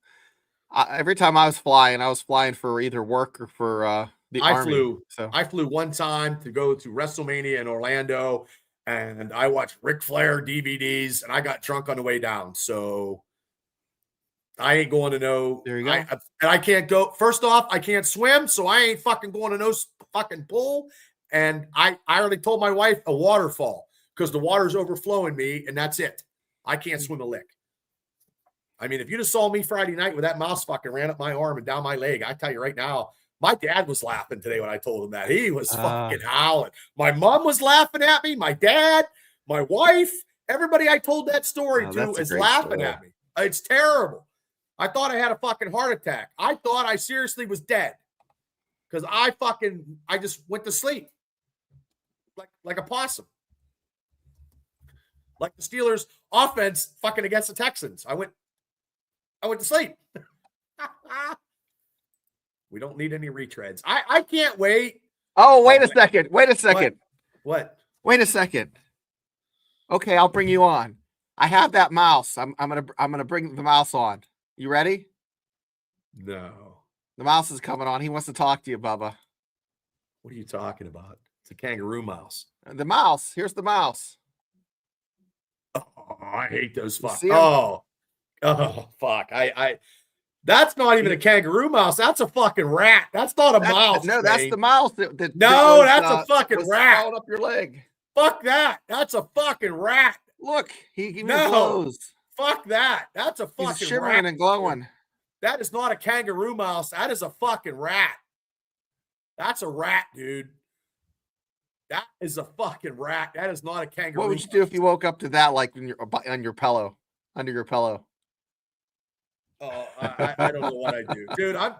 Every time I was flying for either work or for the Army. I flew one time to go to WrestleMania in Orlando, and I watched Ric Flair DVDs, and I got drunk on the way down. So I ain't going to no. There you go. And I can't go. First off, I can't swim, so I ain't fucking going to no fucking pool. And I already told my wife a waterfall because the water's overflowing me, and that's it. I can't swim a lick. I mean, if you just saw me Friday night with that mouse fucking ran up my arm and down my leg, I tell you right now, my dad was laughing today when I told him that. He was fucking howling. My mom was laughing at me. My dad, my wife, everybody I told that story to is laughing at me. It's terrible. I thought I had a fucking heart attack. I thought I seriously was dead because I just went to sleep like a possum. Like the Steelers offense fucking against the Texans. I went to sleep. We don't need any retreads. I can't wait. Oh, wait a second. Wait a second. What? Wait a second. Okay, I'll bring you on. I have that mouse. I'm gonna bring the mouse on. You ready? No. The mouse is coming on. He wants to talk to you, Bubba. What are you talking about? It's a kangaroo mouse. The mouse. Here's the mouse. Oh, I hate those fucking. Oh, fuck. That's not even a kangaroo mouse. That's a fucking rat. That's not a mouse. No, that's the mouse. That's a fucking rat. Crawling up your leg. Fuck that. That's a fucking rat. Look, he glows. Fuck that. That's a fucking He's shimmering and glowing. That is not a kangaroo mouse. That is a fucking rat. That's a rat, dude. That is a fucking rat. That is not a kangaroo. What would you do if you woke up to that, like on your pillow, under your pillow? Oh, I don't know what I do, dude. I'd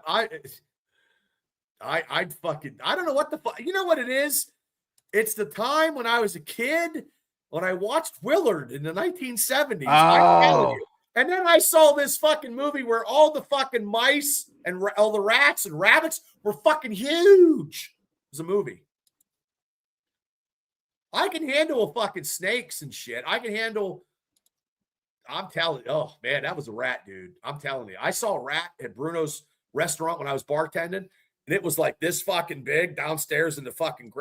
fucking, I don't know what the fuck. You know what it is? It's the time when I was a kid when I watched Willard in the 1970s. Oh. And then I saw this fucking movie where all the fucking mice and all the rats and rabbits were fucking huge. It was a movie. I can handle fucking snakes and shit. I can handle. I'm telling you, oh man, that was a rat, dude. I'm telling you. I saw a rat at Bruno's restaurant when I was bartending, and it was like this fucking big downstairs in the fucking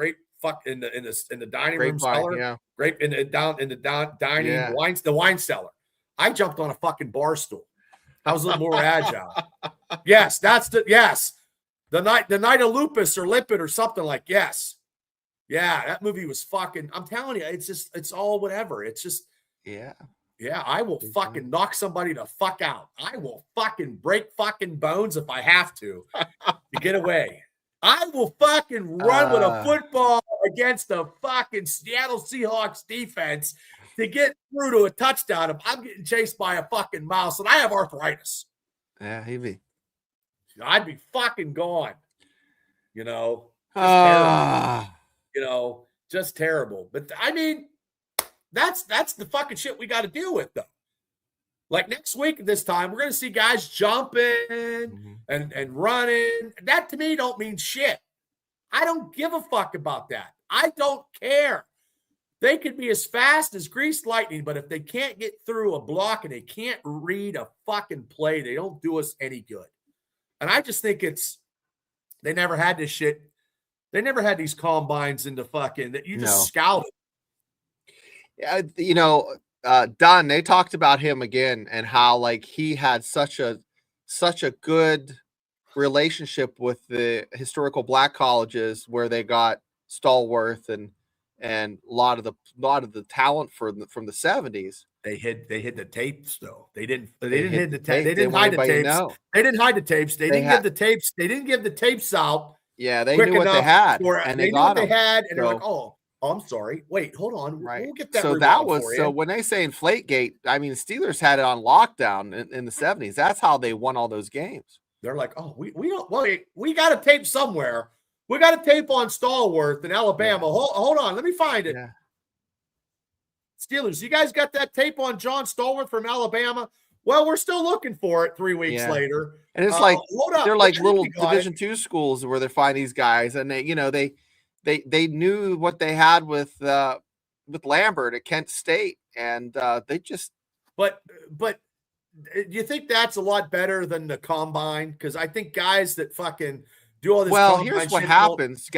in the dining room cellar. Yeah. Grape in the dining the wine cellar. I jumped on a fucking bar stool. I was a little more agile. Yes, the night of lupus or lipid or something like yes. Yeah, that movie was fucking. I'm telling you, it's all whatever. It's just yeah, I will fucking knock somebody the fuck out. I will fucking break fucking bones if I have to get away. I will fucking run with a football against the fucking Seattle Seahawks defense to get through to a touchdown if I'm getting chased by a fucking mouse and I have arthritis. Yeah, I'd be fucking gone. You know, just terrible. But I mean, that's the fucking shit we got to deal with, though. Like next week at this time, we're going to see guys jumping and running. That to me don't mean shit. I don't give a fuck about that. I don't care. They could be as fast as greased lightning, but if they can't get through a block and they can't read a fucking play, they don't do us any good. And I just think they never had this shit They never had these combines into fucking that you just No. scouted. Dunn, they talked about him again and how like he had such a good relationship with the historical black colleges where they got Stallworth and a lot of the talent from the 70s. They hid the tapes though. They didn't hide the tapes. They didn't hide the tapes. They didn't give the tapes. They didn't give the tapes out. Yeah, they knew what they had, and they knew what they had, and they're like, "Oh, I'm sorry. Wait, hold on. Right. We'll get that." So that was so when they say Inflategate, I mean, Steelers had it on lockdown in the 70s. That's how they won all those games. They're like, "Oh, we don't. Wait, we got a tape somewhere. We got a tape on Stallworth in Alabama. Yeah. Hold on, let me find it." Yeah. Steelers, you guys got that tape on John Stallworth from Alabama? Well, we're still looking for it 3 weeks later. And it's like hold up. They're like little Division II schools where they find these guys, and they knew what they had with Lambert at Kent State, and they just. But do you think that's a lot better than the combine? Because I think guys that fucking do all this. Well, here's what happens: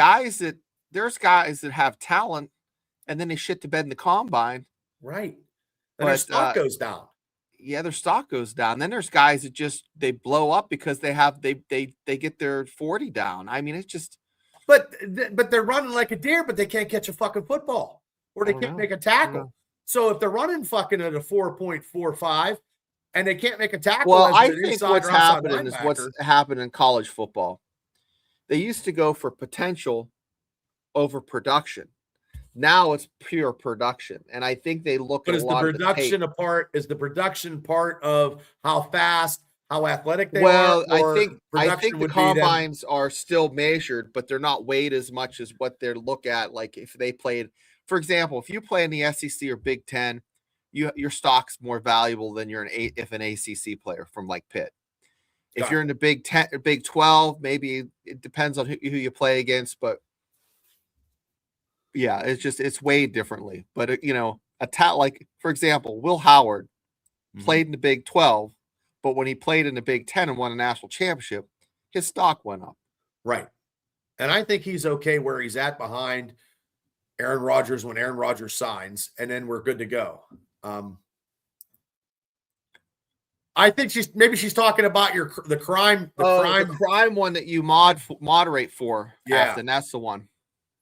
there's guys that have talent, and then they shit the bed in the combine. Right. And their stock goes down. Yeah, their stock goes down. Then there's guys that they blow up because they get their 40 down. I mean, it's just. But they're running like a deer, but they can't catch a fucking football, or they can't make a tackle. So if they're running fucking at a 4.45 and they can't make a tackle, well, I think what's happening is what's happened in college football. They used to go for potential over production. Now it's pure production, and I think they look at a lot of the tape. Is the production part of how fast, how athletic they are? Well, I think the combines are still measured, but they're not weighed as much as what they look at. Like if they played, for example, if you play in the SEC or Big Ten, your stock's more valuable than an ACC player from like Pitt. If you're in the Big 10 or Big 12, maybe it depends on who you play against, but. Yeah, it's weighed differently. But, like, for example, Will Howard played in the Big 12, but when he played in the Big 10 and won a national championship, his stock went up. Right. And I think he's okay where he's at behind Aaron Rodgers when Aaron Rodgers signs, and then we're good to go. I think she's talking about the crime one that you moderate for. Yeah, and that's the one.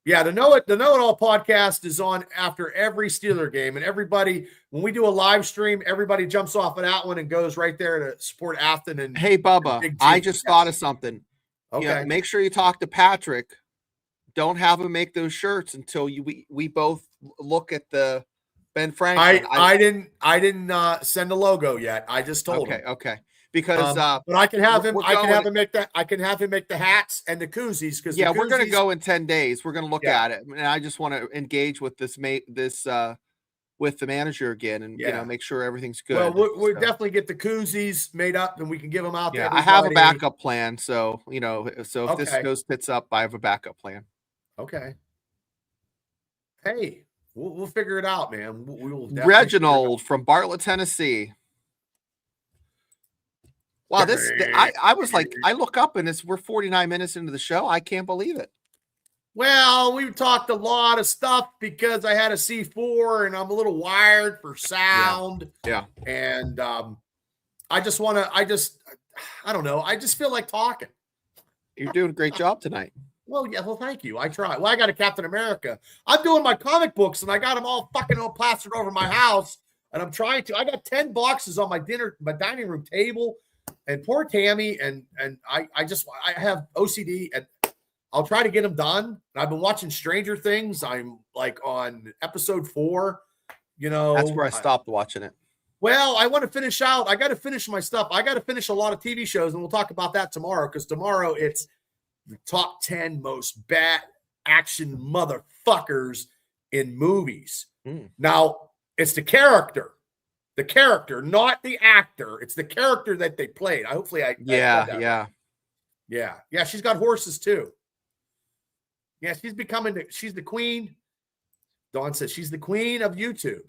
Yeah, the Know It All podcast is on after every Steeler game, and everybody, when we do a live stream, everybody jumps off of that one and goes right there to support Afton. And hey, Bubba, I just thought of something. Okay, make sure you talk to Patrick. Don't have him make those shirts until we both look at the Ben Franklin. I didn't send a logo yet. I just told him. Okay. Because but I can have him. I can have him make that. I can have him make the hats and the koozies. Because we're going to go in 10 days. We're going to look at it, and I just want to engage with with the manager again, and make sure everything's good. Well, we'll definitely get the koozies made up, and we can give them out. Yeah, I have a backup plan. So if this goes tits up, I have a backup plan. Okay. Hey, we'll figure it out, man. We will. Reginald from Bartlett, Tennessee. Wow, I was like, I look up and we're 49 minutes into the show. I can't believe it. Well, we've talked a lot of stuff because I had a C4 and I'm a little wired for sound. Yeah. And I don't know. I just feel like talking. You're doing a great job tonight. Well, yeah. Well, thank you. I try. Well, I got a Captain America. I'm doing my comic books and I got them all plastered over my house. And I'm trying to. I got 10 boxes on my dining room table. And poor Tammy, and I have OCD, and I'll try to get them done. And I've been watching Stranger Things. I'm like on episode 4. That's where I stopped watching it. Well, I want to finish out. I got to finish my stuff. I got to finish a lot of TV shows, and we'll talk about that tomorrow. Because tomorrow it's the top 10 most bad action motherfuckers in movies. Now it's the character. The character, not the actor. It's the character that they played. Yeah. She's got horses too. Yeah, she's the queen. Dawn says she's the queen of YouTube.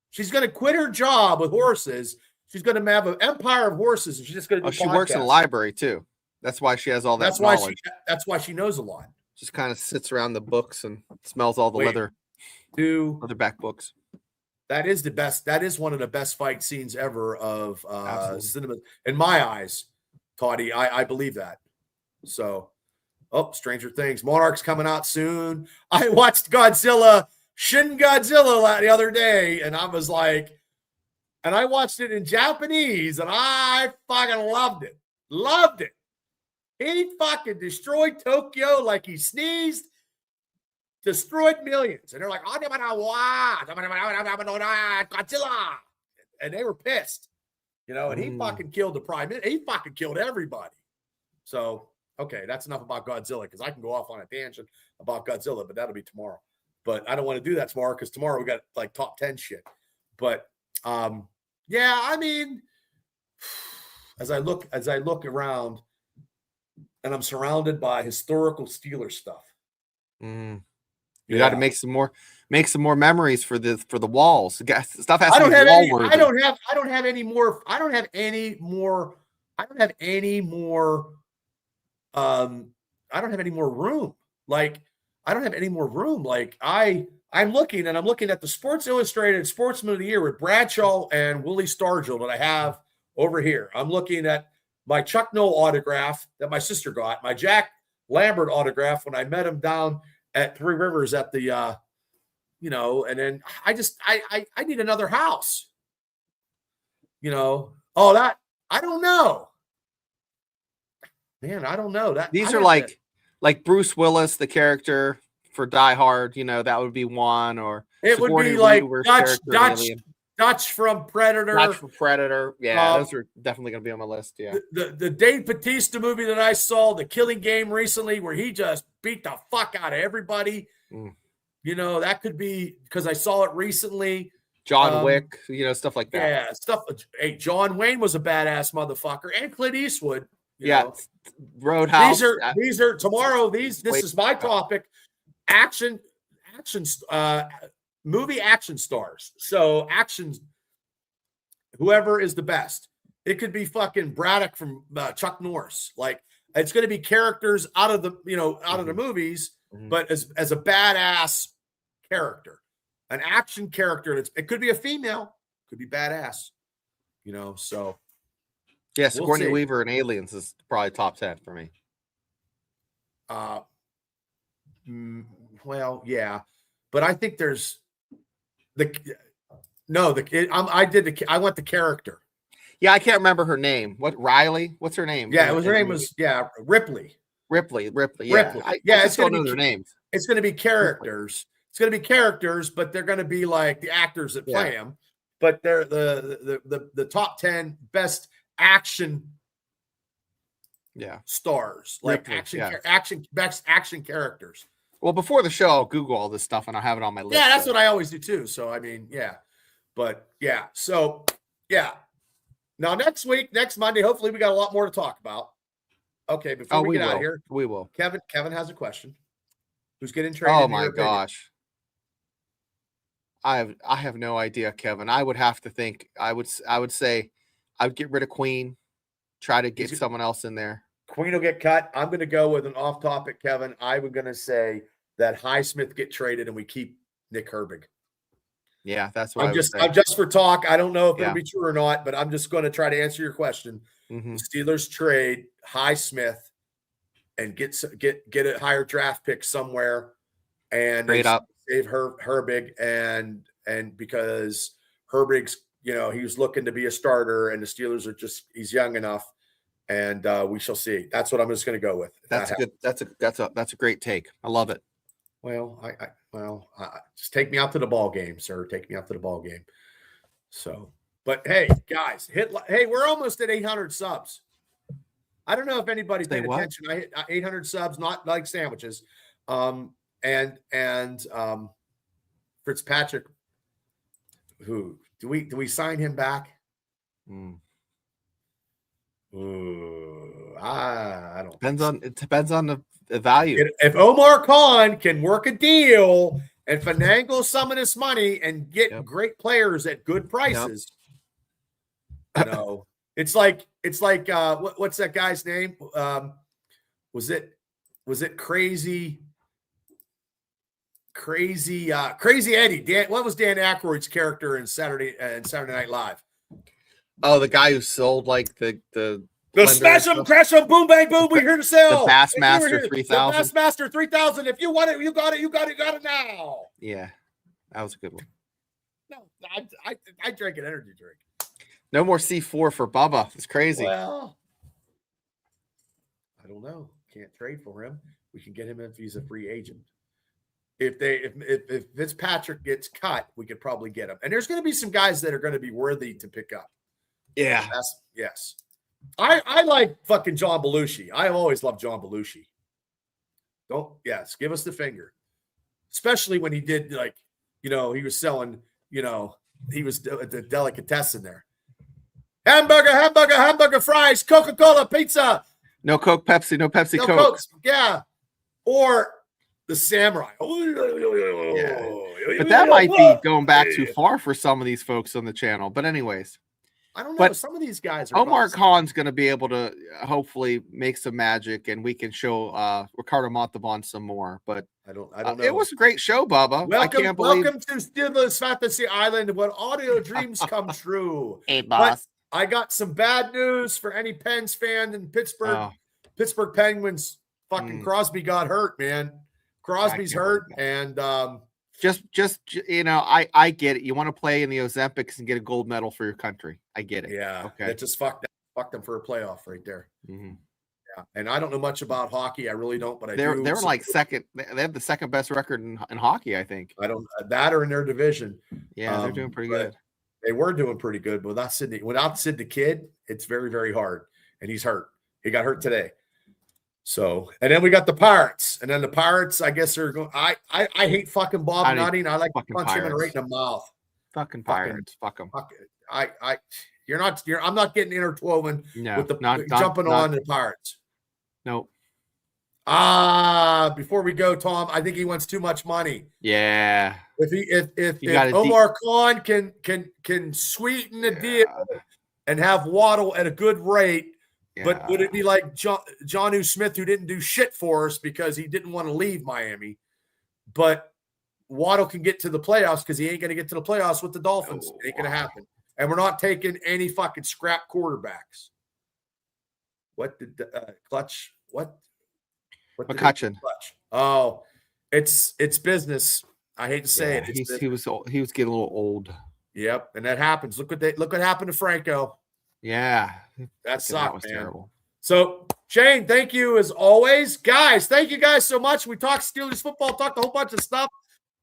She's going to quit her job with horses. She's going to have an empire of horses, and she's just going to. She works in a library too. That's why she has all that knowledge. That's why she knows a lot. Just kind of sits around the books and smells all the Wait. leatherback books. That is the best. That is one of the best fight scenes ever of Absolutely. cinema, in my eyes, Toddy. I believe that. So, Stranger Things. Monarch's coming out soon. I watched Shin Godzilla the other day, and I was like, and I watched it in Japanese, and I fucking loved it. Loved it. He fucking destroyed Tokyo like he sneezed. Destroyed millions. And they're like, Godzilla. And they were pissed, and he fucking killed the prime minister. He fucking killed everybody. So, okay, that's enough about Godzilla, because I can go off on a tangent about Godzilla, but that'll be tomorrow. But I don't want to do that tomorrow, because tomorrow we got like top 10 shit. But yeah, I mean, as I look around, and I'm surrounded by historical Steelers stuff. You got to make some more memories for the walls. Stuff has I to don't be have any. wall-worthy. I don't have any more. I don't have any more room. Like, I don't have any more room. Like, I'm looking at the Sports Illustrated Sportsman of the Year with Bradshaw and Willie Stargell that I have over here. I'm looking at my Chuck Noll autograph that my sister got, my Jack Lambert autograph when I met him down at Three Rivers at the, and then I need another house, I don't know, man. I don't know that. These are like Bruce Willis, the character for Die Hard, that would be one, or it would be like Dutch from Predator. Yeah, those are definitely going to be on my list. Yeah. The Dave Bautista movie that I saw, The Killing Game, recently, where he just beat the fuck out of everybody. That could be, because I saw it recently. John Wick, stuff like that. Yeah, stuff. Hey, John Wayne was a badass motherfucker, and Clint Eastwood. Roadhouse. These are tomorrow. This is my topic. Movie action stars. So whoever is the best. It could be fucking Braddock from Chuck Norris. Like, it's going to be characters out of the the movies, but as a badass character, an action character. It could be a female, could be badass. So yeah, Sigourney Weaver and Aliens is probably top 10 for me. Well, yeah, but I think there's I went the character. Yeah, I can't remember her name. What, Riley? What's her name? Yeah, her name was Ripley. Ripley. Yeah, Ripley. it's going to be their names. It's going to be characters. It's going to be characters, but they're going to be like the actors that play them. But they're the top 10 best action stars, like best action characters. Well, before the show, I'll Google all this stuff and I'll have it on my list. Yeah, that's what I always do too. So I mean, yeah. But yeah, so yeah. Now next Monday, hopefully we got a lot more to talk about. Okay, before we get out of here, we will. Kevin has a question. Who's getting traded? Oh my gosh. I have no idea, Kevin. I would have to think. I would say I would get rid of Queen, try to get someone else in there. Queen will get cut. I'm going to go with an off-topic, Kevin. I'm going to say that Highsmith get traded and we keep Nick Herbig. Yeah, that's what I'm just for talk. I don't know if it'll be true or not, but I'm just going to try to answer your question. The Steelers trade Highsmith and get a higher draft pick somewhere, and save Herbig, and because Herbig's he was looking to be a starter, and the Steelers are he's young enough, and we shall see. That's what I'm just going to go with. That's good. That's a great take. I love it. Well, just take me out to the ball game, sir. Take me out to the ball game. So, but hey, guys, we're almost at 800 subs. I don't know if anybody's paying attention. I hit 800 subs, not like sandwiches. And Fitzpatrick, who do we sign him back? I don't. It depends on the value. If Omar Khan can work a deal and finagle some of this money and get great players at good prices, it's like what's that guy's name? Was it crazy? Crazy Eddie. What was Dan Aykroyd's character in Saturday Night Live? Oh, the guy who sold like the smash them, crash them, boom, bang, boom. We're here to sell. The Bassmaster 3000. The Bassmaster 3000. If you want it, you got it. You got it now. Yeah, that was a good one. No, I drank an energy drink. No more C4 for Bubba. It's crazy. Well, I don't know. Can't trade for him. We can get him if he's a free agent. If Fitzpatrick gets cut, we could probably get him. And there's going to be some guys that are going to be worthy to pick up. Yeah. Yes. I like fucking John Belushi. I always loved John Belushi. Give us the finger. Especially when he did he was selling, he was the delicatessen there. Hamburger, fries, Coca-Cola, pizza. No Coke, Pepsi, no Pepsi, no Coke. Cokes. Yeah. Or the samurai. Yeah. But that might be going back too far for some of these folks on the channel. But anyways. I don't know. Some of these guys are Omar Khan's going to be able to hopefully make some magic, and we can show Ricardo Montalban some more. But I don't know. It was a great show, Bubba. Welcome to Steelers Fantasy Island, when audio dreams come true. Hey, boss. But I got some bad news for any Pens fan in Pittsburgh. Oh. Pittsburgh Penguins. Fucking Crosby got hurt, man. Crosby's hurt, and just I get it. You want to play in the Ozempics and get a gold medal for your country. I get it. Yeah. Okay. That just fucked them for a playoff right there. Mm-hmm. Yeah. And I don't know much about hockey. I really don't, but they're like second. They have the second best record in hockey, I think. I don't that or in their division. Yeah, they're doing pretty good. They were doing pretty good, but without Sid the Kid, it's very, very hard. And he's hurt. He got hurt today. So, and then we got the Pirates. And then the Pirates, I guess they're going. I hate fucking Bob Nutting. I like to punch him right in the mouth. Fucking Pirates. Fuck them. I'm not getting interwoven with the jumping on the Pirates. Nope. Before we go, Tom, I think he wants too much money. Yeah. If Omar Khan can sweeten the deal and have Waddle at a good rate, but would it be like Jonnu Smith, who didn't do shit for us because he didn't want to leave Miami, but Waddle can get to the playoffs because he ain't going to get to the playoffs with the Dolphins. It ain't going to happen. And we're not taking any fucking scrap quarterbacks. What did Clutch? What McCutcheon. Clutch? Oh, it's business. I hate to say it. He was getting a little old. Yep, and that happens. Look what happened to Franco. Yeah, that sucked, man. Terrible. So, Shane, thank you as always. Guys, thank you guys so much. We talked Steelers football, talked a whole bunch of stuff.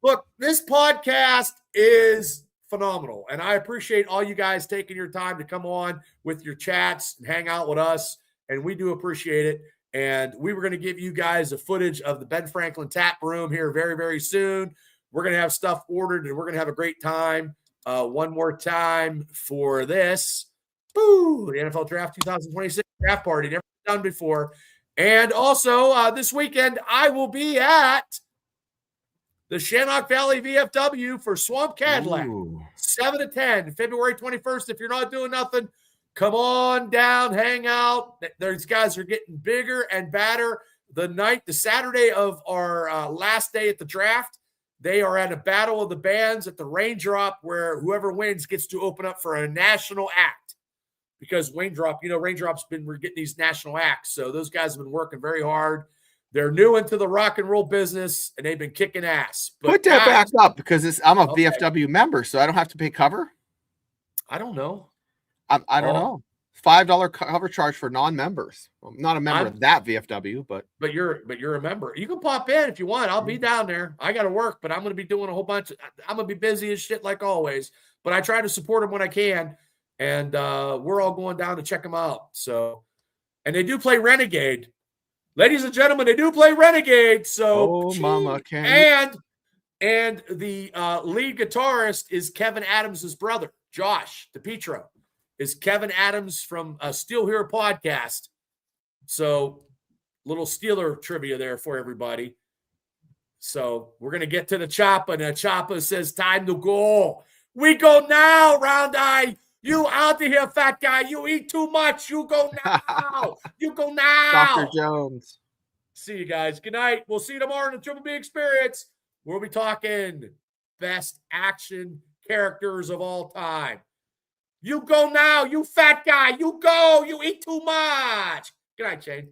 Look, this podcast is phenomenal, and I appreciate all you guys taking your time to come on with your chats and hang out with us, and we do appreciate it. And we were going to give you guys a footage of the Ben Franklin tap room here very, very soon. We're going to have stuff ordered, and we're going to have a great time. One more time for this. Boo! The NFL Draft 2026 draft party, never done before. And also this weekend, I will be at the Shannock Valley VFW for Swamp Cadillac, 7 to 10, February 21st. If you're not doing nothing, come on down, hang out. These guys are getting bigger and badder. The Saturday of our last day at the draft, they are at a battle of the bands at the Raindrop, where whoever wins gets to open up for a national act. Because Raindrop's we're getting these national acts. So those guys have been working very hard. They're new into the rock and roll business, and they've been kicking ass. But put that back up, because I'm a VFW member, so I don't have to pay cover. I don't know. I don't know. $5 cover charge for non-members. I'm not a member of that VFW, but you're a member. You can pop in if you want. I'll be down there. I got to work, but I'm going to be doing a whole bunch. I'm going to be busy as shit like always. But I try to support them when I can, and we're all going down to check them out. So, and they do play Renegade, ladies and gentlemen. They do play Renegade. So, mama, can and the lead guitarist is Kevin Adams' brother, Josh DePietro. Is Kevin Adams from Steel Hero Podcast. So, little Steeler trivia there for everybody. So, we're going to get to the Choppa, and the Choppa says, time to go. We go now, Round Eye. You out of here, fat guy. You eat too much. You go now. You go now. Dr. Jones. See you guys. Good night. We'll see you tomorrow in the Triple B Experience. We'll be talking best action characters of all time. You go now, you fat guy. You go. You eat too much. Good night, Shane.